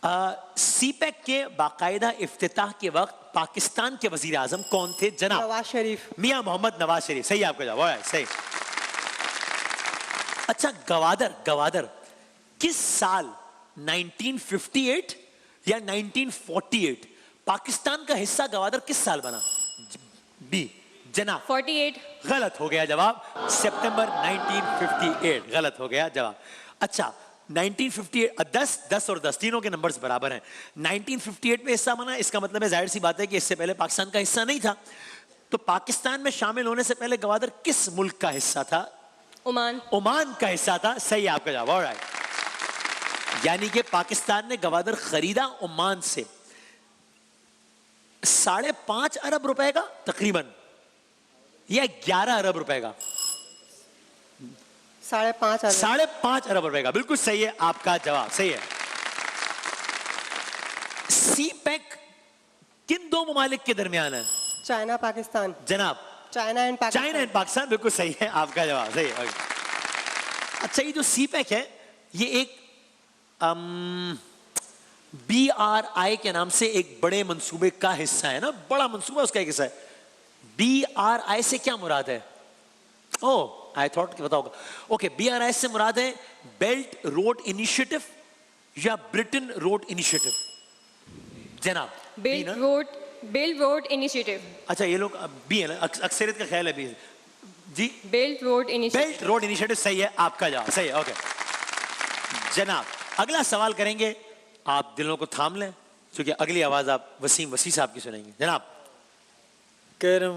CPEC के बाकायदा इफ्तिताह के वक्त पाकिस्तान के वजीर आजम कौन थे जनाब? नवाज शरीफ। मियां मोहम्मद नवाज शरीफ। सही आपका जवाब, सही। अच्छा, गवादर, गवादर किस साल 1958 या 1948 पाकिस्तान का हिस्सा गवादर किस साल बना? बी जनाब 48। गलत हो गया जवाब, सितंबर 1958 गलत हो गया जवाब। अच्छा 1958, 10 और 10 तीनों के नंबर्स बराबर हैं। 1958 में हिस्सा बना, इसका मतलब है जाहिर सी बात है कि इससे पहले पाकिस्तान का हिस्सा नहीं था। तो पाकिस्तान में शामिल होने से पहले गवादर किस मुल्क का हिस्सा था? ओमान। ओमान का हिस्सा था। सही आपका जवाब, ऑलराइट। यानी कि पाकिस्तान ने गवादर खरीदा ओमान से 5.5 अरब रुपए का तकरीबन, या 11 अरब रुपए का? 5.5 अरब। 5.5 अरब रुपए का, बिल्कुल सही है आपका जवाब, सही है। सीपैक किन दो ममालिक के दरमियान है? चाइना पाकिस्तान। जनाब China and Pakistan. China and Pakistan, बिल्कुल सही है आपका जवाब, सही है। अच्छा, ये जो सीपैक है ये एक BRI के नाम से एक बड़े मंसूबे का हिस्सा है ना, बड़ा मंसूबा उसका एक हिस्सा है। BRI से क्या मुराद है? ओह आई थॉट कि बताओगा। ओके, BRI से मुराद है बेल्ट रोड इनिशिएटिव या ब्रिटेन रोड इनिशिएटिव? जनाब बेल्ट रोड इनिशिएटिव। अच्छा, ये लोग बी है ना, अक्सरियत का ख्याल है बी जी। Belt road initiative. Belt road initiative सही है आपका जवाब, सही है। ओके जनाब, अगला सवाल करेंगे, आप दिलों को थाम लें क्योंकि अगली आवाज आप वसीम वसी साहब की सुनेंगे। जनाब करम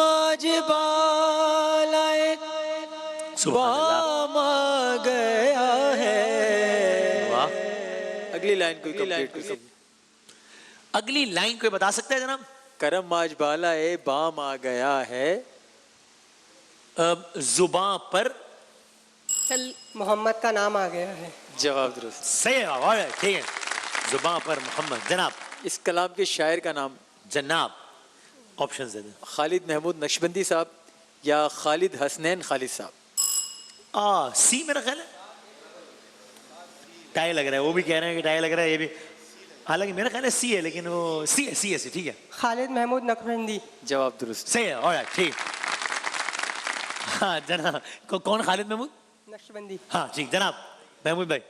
आज बालाए बामा गया है। वाह, अगली लाइन कोई कंप्लीट। अगली लाइन कोई बता सकता है जनाब? करम आज बाला ए बाम आ गया है, जुबां पर मोहम्मद का नाम आ गया है। जवाब दुरुस्त। सही है, ठीक है, जुबां पर मोहम्मद। जनाब इस कलाम के शायर का नाम? जनाब ऑप्शन दे दें। खालिद महमूद नक्शबंदी साहब या खालिद हसनैन खालिद साहब? सी मेरा ख्याल है। टाई लग रहा है, वो भी कह रहे हैं कि टाई लग रहा है, ये भी, हालांकि मेरा ख्याल है सी है, लेकिन वो सी है, ठीक है। खालिद महमूद नक्शबंदी। जवाब दुरुस्त। सही है, ऑलराइट, ठीक। हाँ जनाब, कौन? खालिद महमूद नक्शबंदी। हाँ ठीक। जनाब महमूद भाई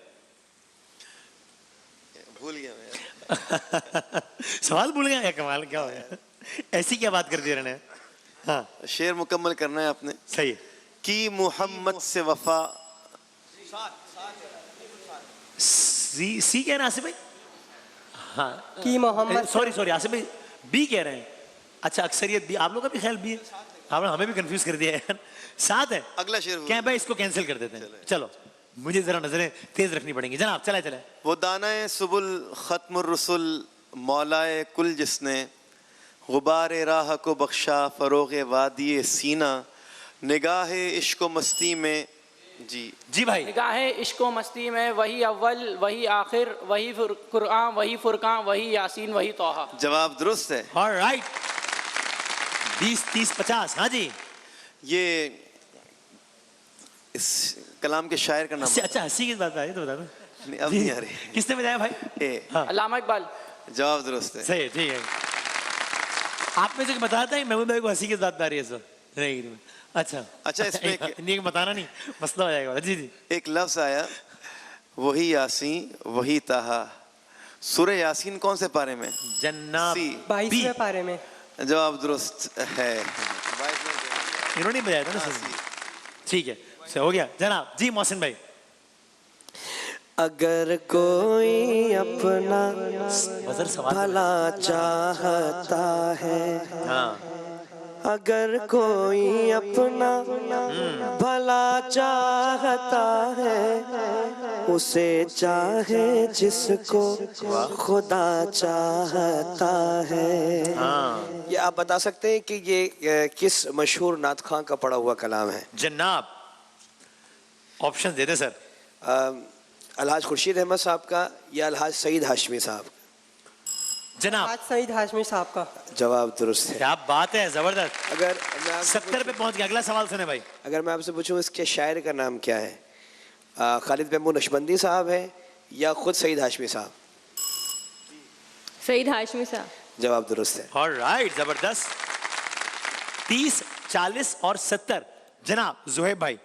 भूल गया मैं। सवाल भूल गया, कमाल, क्या हो गया? ऐसी क्या बात कर दी रहे? हाँ, शेर मुकम्मल करना है आपने। सही है। कि मोहम्मद से वफा। सी कह रहे हैं आसिफ भाई? हाँ, कि मोहम्मद, सॉरी आसिफ भाई बी कह रहे हैं। अच्छा, अक्सरियत बी, आप लोग का भी ख्याल बी है? आपने हमें भी कंफ्यूज कर दिया यार। 7 है। अगला शेर क्या भाई, इसको कैंसिल कर देते हैं। चलो, मुझे जरा नजरें तेज रखनी पड़ेंगी। जनाब चले। वो दानाए सुबुल खत्मुर रसुल मौलाए कुल जिसने गुबार राह को बख्शा फरोग वादी सीना निगाह इश्क मस्ती में। जी भाई। निगाह इश्क मस्ती में वही अव्वल वही आखिर वही कुरान वही फुरकान वही यासीन वही तोहा। जवाब दुरुस्त है। ऑलराइट, 20, 30, 50। हाँ जी, ये इस कलाम के शायर का नाम? अच्छा, हंसी की बात आई तो बता दो। अब नहीं आ रही। किसने बताया भाई? हाँ। अल्लामा इकबाल। जवाब दुरुस्त है। सही है, ठीक है। आप में से बताता है महमूद भाई को हंसी की बात आ रही है सर? नहीं, अच्छा इसमें नहीं बताना नहीं, मसला हो जाएगा। जी एक लफ्ज आया, वही यासीन वही ताहा। सूरह यासीन कौन से पारे में? जन्नत 22वें पारे में। जवाब दुरुस्त है। इन्होंने बताया था ना सर? ठीक है, हो गया जनाब। जी मोहसिन भाई। अगर कोई अपना भला चाहता है, अगर कोई अपना भला चाहता है, उसे चाहे जिसको खुदा चाहता है। ये आप बता सकते हैं कि ये किस मशहूर नात खां का पढ़ा हुआ कलाम है? जनाब ऑप्शन दे दे सर। अलहाज खुर्शीद अहमद साहब का या अलहाज सईद हाशमी साहब? जनाब अलहाज सईद हाशमी साहब का। जवाब दुरुस्त है। क्या बात है, जबरदस्त। अगर 70 पे पहुंच गया। अगला सवाल सुने भाई। अगर मैं आपसे पूछूं इसके शायर का नाम क्या है? खालिद महमूद नक्शबंदी साहब है या खुद सईद हाशमी साहब? सईद हाशमी साहब। जवाब दुरुस्त है। ऑलराइट, जबरदस्त। 30, 40 और 70। जनाब जुहैब भाई।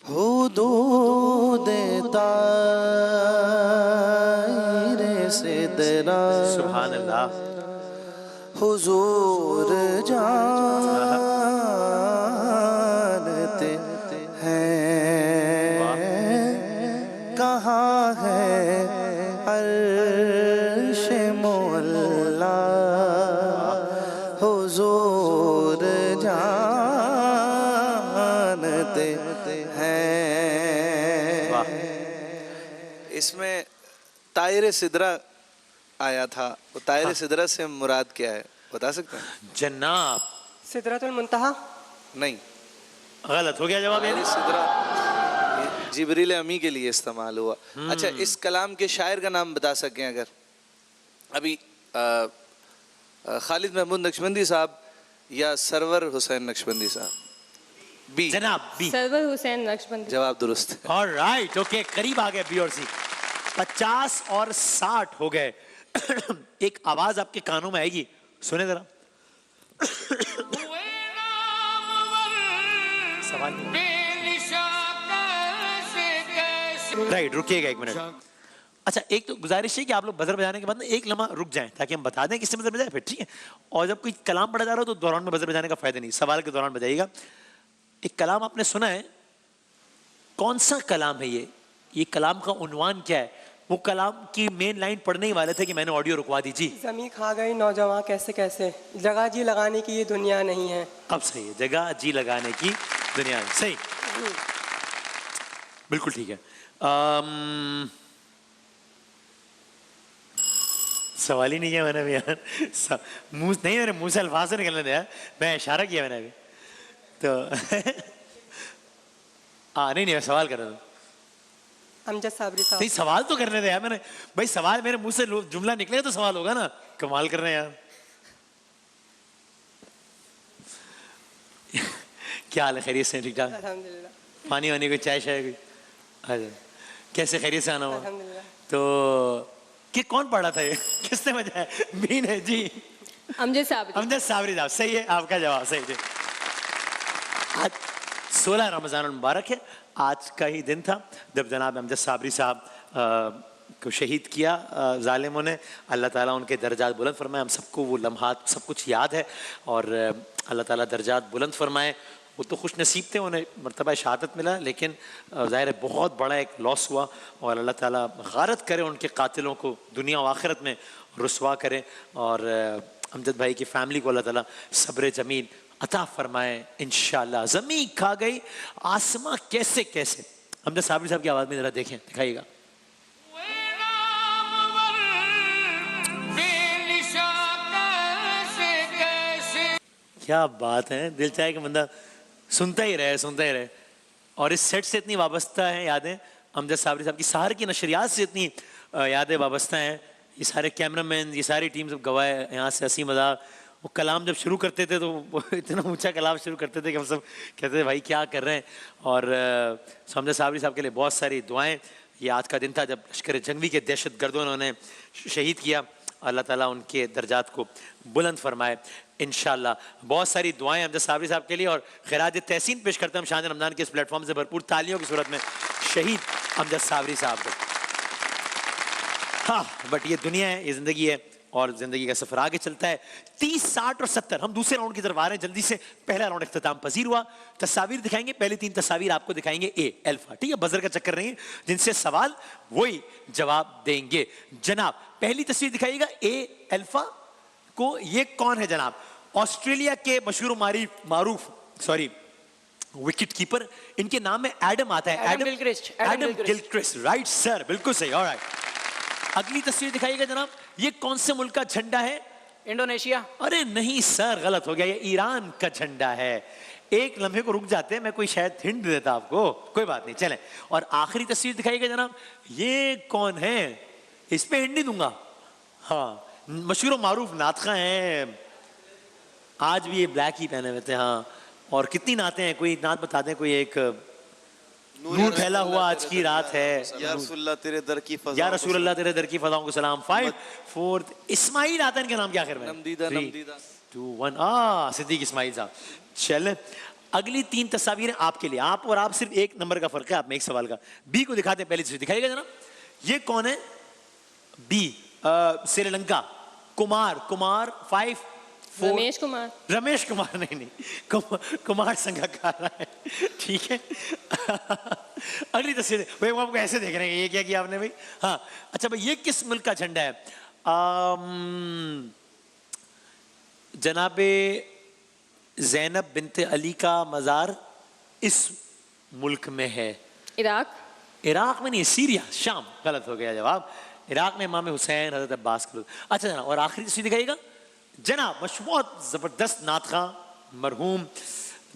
हुदूद तारे सिदरा सुभान अल्लाह। हुजूर जानते हैं कहाँ है अर्श मुअल्ला, हुजूर जानते हैं। इसमें तायरे सिदरा आया था, वो तायरे सिदरा से मुराद क्या है बता सकते हैं? जनाब सिदरतुल मुंतहा। नहीं, गलत हो गया जवाब। यानी सिदरा जिब्रील अमी के लिए इस्तेमाल हुआ। अच्छा, इस कलाम के शायर का नाम बता सकें अगर? अभी खालिद महमूद नक्शबंदी साहब या सरवर हुसैन नक्शबंदी साहब? बी। जनाब बी। सरवर हुसैन नक्शबंदी। जवाब दुरुस्त है। ऑलराइट, ओके, करीब आ गए बी और सी। 50 और 60 हो गए। एक आवाज आपके कानों में आएगी, सुने जरा। सवाल राइट, रुकिएगा एक मिनट। अच्छा, एक तो गुजारिश है कि आप लोग बजर बजाने के बाद ना एक लम्हा रुक जाएं ताकि हम बता दें किससे बजर बजाए, फिर ठीक है। और जब कोई कलाम पढ़ा जा रहा हो तो दौरान में बजर बजाने का फायदा नहीं, सवाल के दौरान बजाइएगा। एक कलाम आपने सुना है, कौन सा कलाम है ये कलाम का उन्वान क्या है? वो कलाम की मेन लाइन पढ़ने ही वाले थे कि मैंने ऑडियो रुकवा दी जी। जमी खा गई नौजवान कैसे कैसे, जगह जी लगाने की ये दुनिया नहीं है। अब सही है, जगह जी लगाने की दुनिया है, सही, बिल्कुल ठीक है। सवाल ही नहीं किया मैंने भी यार, मुंह नहीं, मेरे मुंह से अल्फाज से निकलने दिया, मैं इशारा किया मैंने अभी तो। नहीं, सवाल कर रहा था। अमजद साबरी साहब। नहीं, सवाल तो करने दे यार, मैंने भाई सवाल मेरे मुंह से जुमला निकलेगा तो सवाल होगा ना। कमाल कर रहे हैं यार। क्या हाल है, खैरियत से? ठीक ठाक, अल्हम्दुलिल्लाह। पानी वानी कोई, चाय शाय कोई? अच्छा, कैसे खैरियत से आना हुआ? अल्हम्दुलिल्लाह। तो कि कौन पढ़ा था ये? किसने बजाया? बीन है जी। अमजद साबरी। अमजद साबरी साहब, सही है आपका जवाब, सही है। आज 16 रमज़ान मुबारक है। आज का ही दिन था जब जनाब अमजद साबरी साहब को शहीद किया जालिमों ने। अल्लाह ताला उनके दर्जात बुलंद फरमाए। हम सबको वो लम्हात सब कुछ याद है और अल्लाह ताला दर्जात बुलंद फरमाए। वो तो खुश नसीब थे, उन्हें मर्तबा शहादत मिला, लेकिन ज़ाहिर है बहुत बड़ा एक लॉस हुआ। और अल्लाह ताला गारत करे उनके कातिलों को, दुनिया और आखिरत में रुसवा करे। और अमजद भाई की फैमिली को अल्लाह ताला सब्र जमीन अता फरमाए इंशाअल्लाह। ज़मीन खा गई आसमां कैसे कैसे। अमजद साबरी साहब की आवाज़ में ज़रा देखें, दिखाइएगा। क्या बात है, दिल चाहे कि बंदा सुनता ही रहे, सुनता ही रहे। और इस सेट से इतनी वाबस्ता है यादें, अमजद साबरी साहब की सहर की नशरियात से इतनी यादें वाबस्ता हैं। ये सारे कैमरामैन, ये सारी टीम सब गवाए यहाँ से हंसी मजाक। वो कलाम जब शुरू करते थे तो इतना ऊंचा कलाम शुरू करते थे कि हम सब कहते थे भाई क्या कर रहे हैं। और अमजद साबरी साहब के लिए बहुत सारी दुआएं। ये आज का दिन था जब लश्कर जंगवी के दहशत गर्दों ने उन्हें शहीद किया। अल्लाह ताला उनके दर्जात को बुलंद फरमाए इंशाअल्लाह। बहुत सारी दुआएं अमजद साबरी साहब के लिए। और खिराज तहसीन पेश करते हैं हम शान रमज़ान के इस प्लेटफॉर्म से भरपूर तालियों की सूरत में शहीद अमजद साबरी साहब को। हाँ, बट ये दुनिया है, ये ज़िंदगी है और ज़िंदगी का सफ़र आगे चलता है। 30, 60 और 70 हम दूसरे राउंड की तरफ आ रहे हैं जल्दी से। पहला राउंड इख्तिताम पजीर हुआ। तस्वीर दिखाएंगे, पहली 3 तस्वीर आपको दिखाएंगे ए अल्फा, ठीक है? बजर का चक्कर नहीं है, जिनसे सवाल वही जवाब देंगे। जनाब पहली तस्वीर दिखाइएगा ए अल्फा को। ये कौन है जनाब? ऑस्ट्रेलिया के मशहूर मारूफ विकेट कीपर, इनके नाम में एडम आता है। Adam Gilchrist. राइट सर, बिल्कुल सही। ऑलराइट, अगली तस्वीर दिखाइएगा जनाब। ये कौन से मुल्क का झंडा है? इंडोनेशिया। अरे नहीं सर, गलत हो गया, ये ईरान का झंडा है। एक लम्हे को रुक जाते हैं, मैं कोई शायद हिंट देता आपको, कोई बात नहीं, चलें। और आखिरी तस्वीर दिखाइएगा जनाब। ये कौन है? इस पे हिंट नहीं दूंगा। हाँ, मशहूर मारूफ नातखा हैं। आज भी ये ब्लैक ही पहने हुए थे। हाँ, और कितनी नातें हैं? कोई नात बता दें, कोई एक। नूर फैला हुआ आज की रात है। या रसूलल्लाह तेरे दर की फज़ा या रसूल अल्लाह तेरे दर की फज़ाओं को सलाम। 5 4 इस्माइल आता है इनके नाम के आखिर में। नमदीदा 3 नमदीदा 2 1 सिद्दीक इस्माइल साहब। चलें अगली 3 तस्वीरें आपके लिए, आप और आप सिर्फ एक नंबर का फर्क है, आप में एक सवाल का। बी को दिखाते हैं, पहली तस्वीर दिखाइएगा जनाब। ये कौन है? बी श्रीलंका। कुमार 5 4 रमेश कुमार। रमेश कुमार नहीं कुमार संगकारा है, ठीक है। अगली तस्वीर भाई, वो आपको ऐसे देख रहे हैं, ये क्या किया आपने भाई? हाँ अच्छा भाई, ये किस मुल्क का झंडा है? जनाबे ज़ैनब बिनते अली का मज़ार इस मुल्क में है। इराक में नहीं, सीरिया, शाम। गलत हो गया जवाब। इराक में इमाम हुसैन, हज़रत अब्बास। अच्छा जनाब, और आखिरी तस्वीर दिखाइएगा जनाब। बहुत ज़बरदस्त नात ख़ां मरहूम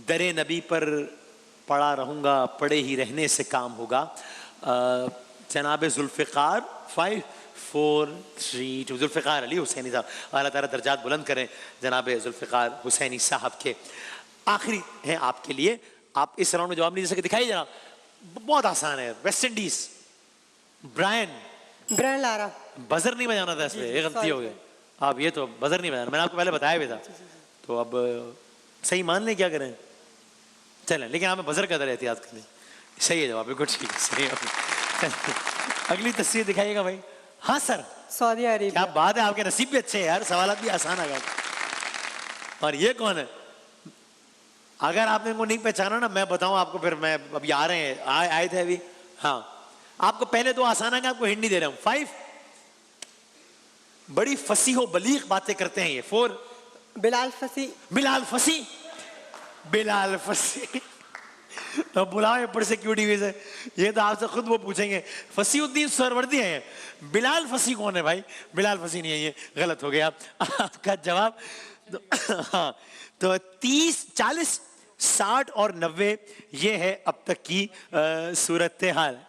दरे नबी पर पड़ा रहूँगा, पड़े ही रहने से काम होगा। जनाब जुल्फ़िकार 5 4 3 2 जुल्फ़िकार अली हुसैनी साहब, अल्लाह ताला दर्जात बुलंद करें जनाब जुल्फ़िकार हुसैनी साहब के। आखिरी है आपके लिए, आप इस राउंड में जवाब नहीं दे सके, दिखाइए जनाब। बहुत आसान है। West Indies, Brian Lara. Buzzer नहीं बजाना था इसमें, ये गलती हो गई। आप ये तो बजर नहीं बजाना, मैंने आपको पहले बताया भी था, तो अब सही मान लें, क्या करें। चलें, लेकिन हमें बजर का दर एहतियात करें। सही है जवाब, बिल्कुल ठीक है, सही है। अगली तस्वीर दिखाइएगा भाई। हाँ सर, सऊदी अरेबिया। क्या बात है, आपके नसीब भी अच्छे हैं यार, सवाल भी आसान आ गए। और ये कौन है? अगर आपने इनको नहीं पहचाना ना, मैं बताऊं आपको, फिर मैं अभी आ रहे हैं, आए थे अभी। हाँ, आपको पहले तो आसान है, आपको हिंट नहीं दे रहा हूं। 5 बड़ी फसीह बलीग बातें करते हैं ये। 4 बिलाल फसी। तो बुलाओ प्रोसिक्यूटिव से, ये तो आपसे खुद वो पूछेंगे। फसीउद्दीन सरवर्दी है, बिलाल फसी कौन है भाई? बिलाल फसी नहीं है, ये गलत हो गया आपका जवाब। हाँ, तो 30 40 60 और 90 ये है अब तक की सूरत हाल।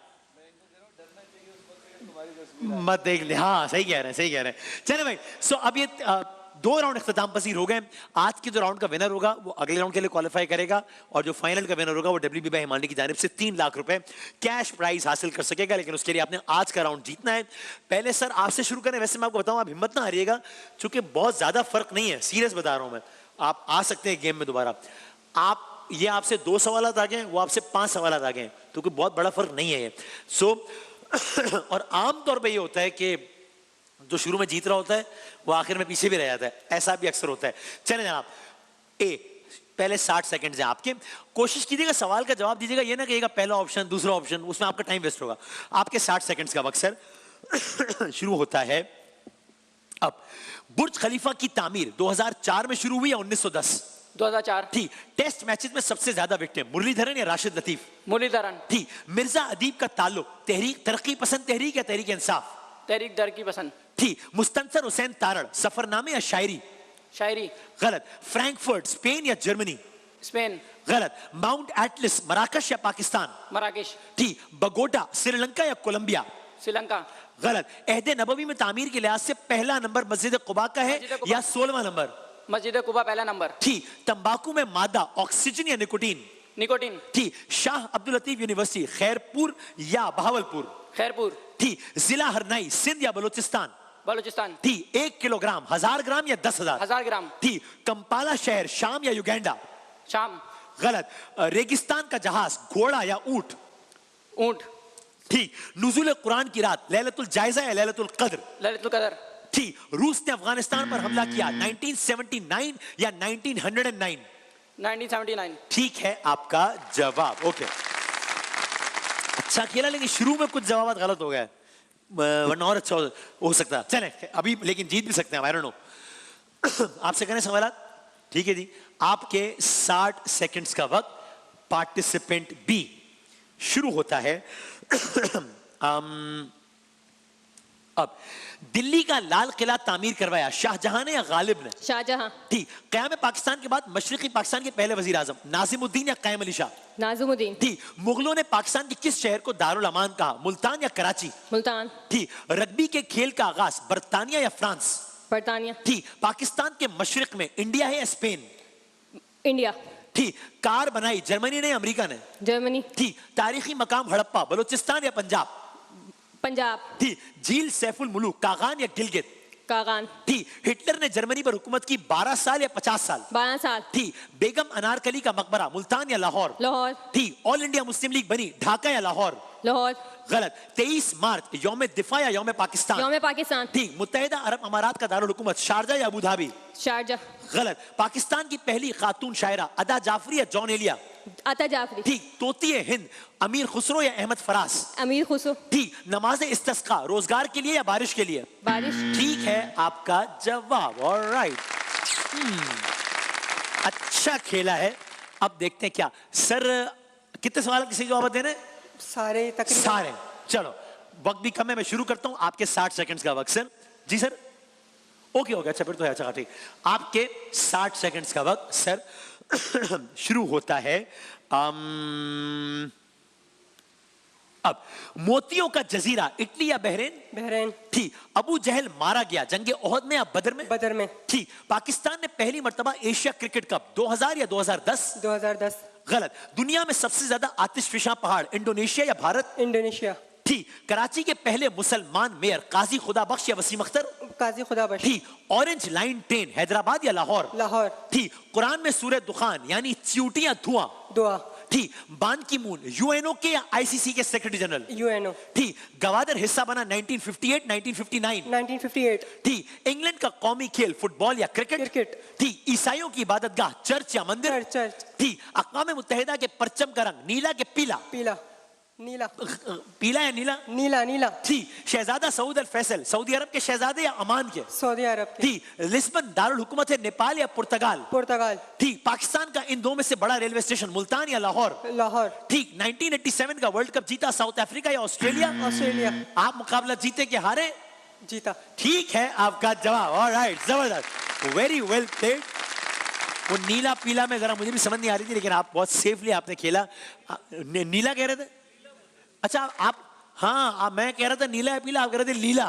मत देख ले, हाँ सही कह रहे हैं। चले भाई, सो अब ये 2 राउंड इख्तिताम पसीर हो गए। आज के जो राउंड का विनर होगा वो अगले राउंड के लिए क्वालिफाई करेगा, और जो फाइनल का विनर होगा वो WB भाई हिमानी की जानिब से 3 लाख रुपए कैश प्राइज हासिल कर सकेगा। लेकिन उसके लिए आपने आज का राउंड जीतना है। पहले सर आपसे शुरू करें। वैसे मैं आपको बताऊं, आप हिम्मत ना हारिएगा, चूंकि बहुत ज्यादा फर्क नहीं है, सीरियस बता रहा हूं मैं। आप आ सकते हैं गेम में दोबारा। आप ये आपसे 2 सवाल आ गए, वो आपसे 5 सवाल आ गए, तो कोई बहुत बड़ा फर्क नहीं है ये। सो और आमतौर पे ये होता है कि जो शुरू में जीत रहा होता है वो आखिर में पीछे भी रह जाता है, ऐसा भी अक्सर होता है। चलें जनाब, पहले 60 सेकंड है आपके। कोशिश कीजिएगा सवाल का जवाब दीजिएगा, ये ना कहिएगा पहला ऑप्शन दूसरा ऑप्शन, उसमें आपका टाइम वेस्ट होगा। आपके 60 सेकंड्स का वक्त सर शुरू होता है अब। बुर्ज खलीफा की तामीर 2004 में शुरू हुई या 1910? 2004। ठीक। टेस्ट मैचेस में सबसे ज्यादा विकेट मुरलीधरन या राशिद लतीफ? मुरलीधरन। ठीक। मिर्जा अदीब का ताल्लुक तहरीक तरक्की पसंद तहरीक या तहरीक इंसाफ? तहरीक तरक्की पसंद। ठीक। मुस्तंसर हुसैन तारड़ सफरनामे या शायरी? शायरी। गलत। फ्रैंकफर्ट स्पेन या जर्मनी? स्पेन। गलत। माउंट एटलस मराकश या पाकिस्तान? मराकेश। ठीक। बगोटा श्रीलंका या कोलंबिया? श्रीलंका। गलत। अहद नबवी में तामीर के लिहाज से पहला नंबर मस्जिद कुबा का है या 16वां नंबर? मस्जिद कुबा पहला नंबर। ठीक। तंबाकू में मादा ऑक्सीजन या निकोटीन? निकोटीन। ठीक। शाह अब्दुल लतीफ यूनिवर्सिटी खैरपुर या बहावलपुर? खैरपुर। ठीक। जिला हरनाई सिंध या बलूचिस्तान? बलूचिस्तान। ठीक। 1 किलोग्राम 1000 ग्राम या 10,000? 1000 ग्राम। ठीक। कंपाला शहर शाम या युगांडा? शाम। गलत। रेगिस्तान का जहाज घोड़ा या ऊंट? ऊंट। ठीक। नुज़ुल कुरान की रात लैलतुल जायजा या लैलतुल कद्र? लैलतुल कद्र। ठीक। रूस ने अफगानिस्तान पर हमला किया 1979 या 1909? 1979। ठीक है आपका जवाब। ओके, अच्छा खेला, लेकिन शुरू में कुछ जवाब गलत हो गया, वरना और अच्छा हो सकता है। चले अभी, लेकिन जीत भी सकते हैं, आई डोंट नो। आपसे करें सवाल? ठीक है जी, आपके 60 सेकंड्स का वक्त। पार्टिसिपेंट बी शुरू होता है अब। दिल्ली का लाल किला तामीर करवाया शाहजहां ने या गालिब ने? शाहजहां। ठीक। क़याम पाकिस्तान के बाद मशरिकी पाकिस्तान के पहले वजीर आजम नाजिमुद्दीन या क़ायम अली शाह? नाजिमुद्दीन। ठीक। मुगलों ने पाकिस्तान के किस शहर को दारुल अमान कहा, मुल्तान या कराची? मुल्तान। ठीक। रग्बी के खेल का आगाज बरतानिया या फ्रांस? बरतानिया। ठीक। पाकिस्तान के मशरिक में इंडिया है या स्पेन? इंडिया। ठीक, कार बनाई जर्मनी ने, अमेरिका ने? जर्मनी। ठीक, तारीखी मकाम हड़प्पा बलूचिस्तान या पंजाब? पंजाब। ठीक, झील सैफुल मुलूक कागान या गिलगित? कागान। ठीक, हिटलर ने जर्मनी पर हुकूमत की 12 साल या 50 साल? 12 साल। ठीक, बेगम अनारकली का मकबरा मुल्तान या लाहौर? लाहौर। ठीक, ऑल इंडिया मुस्लिम लीग बनी ढाका या लाहौर? लाहौर। गलत। 23 मार्च यौम दिफा या यौम पाकिस्तान? यौम पाकिस्तान। ठीक, मुत्तहिदा अरब अमारात का दारुल हुकूमत शारजा या अबू धाबी? शारजा। गलत। पाकिस्तान की पहली खातून शायरा अदा जाफरी या जॉन एलिया? अता जाफरी। ठीक, तोती हिंद अमीर खुसरो या अहमद फराज? अमीर खुसरो। ठीक, नमाज इस्तिस्का रोजगार के लिए या बारिश के लिए? बारिश। ठीक है आपका जवाब। ऑलराइट, अच्छा खेला है। अब देखते हैं क्या सर, कितने सवाल किसी जवाब देने? सारे तकरीबन। सारे। चलो, वक्त भी कम है, मैं शुरू करता हूं। आपके 60 सेकंड्स का वक्त सर। जी सर, ओके हो गया, अच्छा फिर तो है, अच्छा ठीक। आपके 60 सेकंड्स का वक्त सर शुरू होता है। अब मोतियों का जजीरा इटली या बहरीन? बहरीन। ठीक, अबू जहल मारा गया जंगे ओहद में या बदर में? बदर में। ठीक, पाकिस्तान ने पहली मर्तबा एशिया क्रिकेट कप 2000 या 2010? 2010। गलत। दुनिया में सबसे ज्यादा आतिशफिशा पहाड़ इंडोनेशिया या भारत? इंडोनेशिया। ठीक, कराची के पहले मुसलमान मेयर काजी खुदा बख्श या वसीम अख्तर? काजी खुदा बख्श। ठीक, ऑरेंज लाइन ट्रेन हैदराबाद या लाहौर? लाहौर। ठीक, कुरान में सूरह दुखान यानी च्यूटियां धुआं? दुआ। ठीक, बान की मून यूएनओ के या आईसीसी के सेक्रेटरी जनरल? यूएनओ। ठीक, गवादर हिस्सा बना 1958 1959? 1958। ठीक, इंग्लैंड का कौमी खेल फुटबॉल या क्रिकेट? क्रिकेट। ठीक, ईसाइयों की इबादतगाह चर्च या मंदिर? चर्च। ठीक, अक़वाम मुत्तहिदा के परचम का रंग नीला के पीला? पीला। नीला। पीला या नीला? नीला। नीला। ठीक, शहजादा सऊद अल फैसल सऊदी अरब के शहजादे या अमान के? सऊदी अरब के। ठीक, लिस्बन दारुल हुकूमत है नेपाल या पुर्तगाल? पुर्तगाल। ठीक, पाकिस्तान का इन दो में से बड़ा रेलवे स्टेशन मुल्तान या लाहौर? लाहौर। ठीक, 1987 का वर्ल्ड कप जीता साउथ अफ्रीका या ऑस्ट्रेलिया? ऑस्ट्रेलिया। आप मुकाबला जीते कि हारे? जीता। ठीक है आपका जवाब। ऑलराइट, जबरदस्त, वेरी वेल प्लेड। वो नीला पीला में जरा मुझे भी समझ नहीं आ रही थी, लेकिन आप बहुत सेफली आपने खेला। नीला कह रहे थे? अच्छा आप, हाँ मैं कह रहा था नीला है पीला, आप कह रहे थे लीला,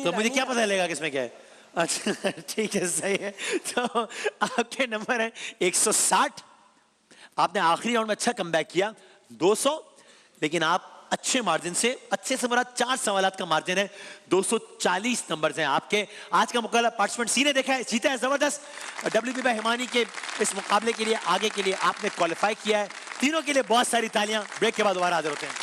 तो मुझे क्या पता चलेगा किसमें क्या है। अच्छा ठीक है, सही है। तो आपके नंबर है 160। आपने आखिरी राउंड में अच्छा कमबैक किया 200, लेकिन आप अच्छे मार्जिन से, अच्छे से मेरा 4 सवालात का मार्जिन है, 240 नंबर हैं आपके। आज का मुकाबला पार्टिसिपेंट सी ने देखा है, जीता है जबरदस्त। WB भाई हिमानी के इस मुकाबले के लिए, आगे के लिए आपने क्वालिफाई किया है। तीनों के लिए बहुत सारी तालियां। ब्रेक के बाद दोबारा हाजिर होते हैं।